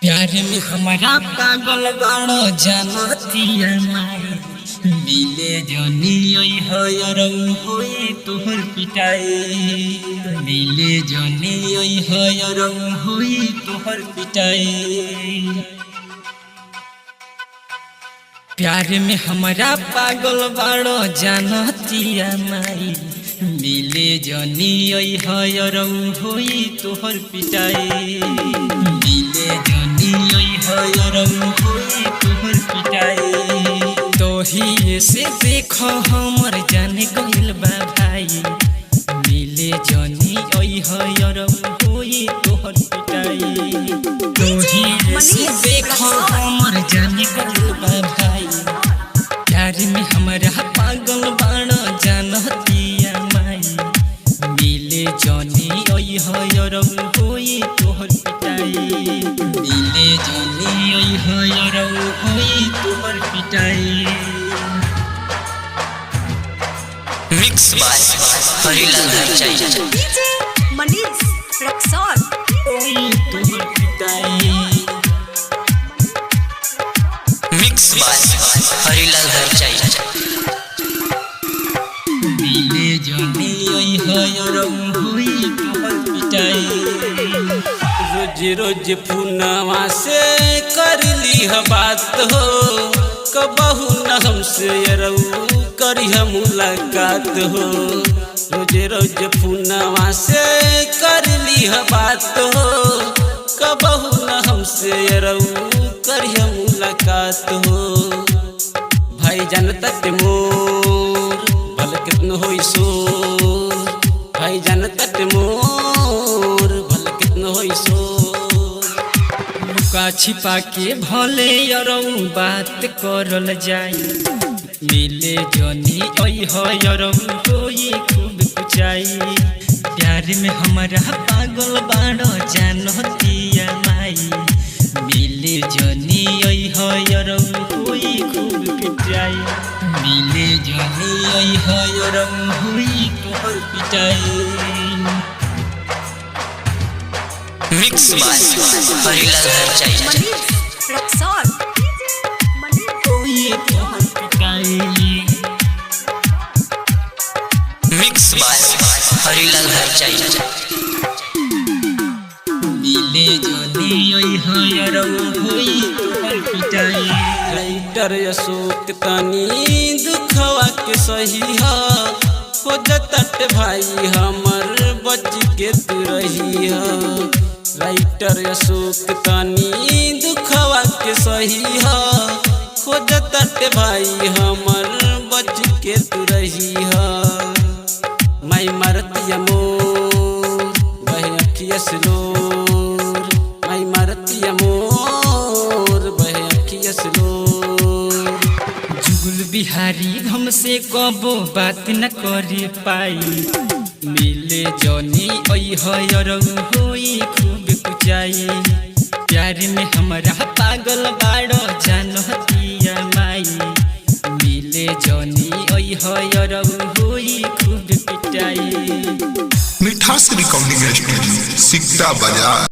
प्यार में हमारा पागल गाड़ो जानतिया माई मिले जनी ओई हयरऊ होई तोहर पिटाई मिले जनी ओई हयरऊ होई तोहर पिटाई। प्यार में हमारा पागल बाड़ो जानतिया माई मिले जनी ओई हयरऊ होई तोहर पिटाई मिले जनी ओई हयरऊ होई तोहर पिटाई। तोही से देखो हमर जाने गइल बा भाई मिले जनी ओई हयरऊ होई तोहर पिटाई। तोही से देखो हमर जाने गइल बा भाई प्यार में हमारा पागल बाड़ो जानतिया माई मिले जनी ओई हयरऊ होई तोहर पिटाई मिले जनी ओई हयरऊ होई तोहर पिटाई। Mix by Harilal Harchai DJ Manish Raxaul ओई तोहर पिटाई। मिक्स बाय हरिलाल हरचाई मिले जनी ओई हयरऊ होई तोहर पिटाई। रोज रोज पुनवा से कर ली बात हो कबहू न हमसे यरऊ करी मुलाकात हो। रोज रोज पुनवा से कर ली बात हो कबहू न हमसे यरऊ करी मुलाकात हो। भाई जानता ते मोर भल कितनो होई शोर भाई जानता ते मोर भल कितनो होई शोर। लुका छिपा के भले यरऊ बात करल जाई मिले जनी ओई हयरऊ होई खूब कुचाई। प्यार में हमारा पागल बाड़ो जानतिया माई मिले जनी ओई हयरऊ होई खूब कुचाई मिले जनी ओई हयरऊ होई तोहर पिटाई। मिक्स बाय हरिलाल हरचाई मनीष रक्सौल होई तोहर पिटाई। मिक्स बाय हरिलाल हरचाई मिले जनी ओई हयरऊ होई तोहर पिटाई। राइटर अशोक तनी दुखवा के सही हो जतट भाई हमर बच के तू रही हो। राइटर अशोक तनी दुखवा के सही हो जतट भाई हमर बच के तू रही हो। माई मारतिया मोर बहे अखिया से लोर माई मारतिया मोर बहे अखिया से लोर। जुगुल बिहारी हमसे कबो बात न करे पाई मिले जनी ओई हयरऊ होई खूब कुचाई। प्यार में हमारा पागल बाड़ो जानतिया माई मिले जनी ओई हयरऊ होई खूब पिटाई। मिठास रिकॉर्डिंग स्टूडियो सिकटा बाजार।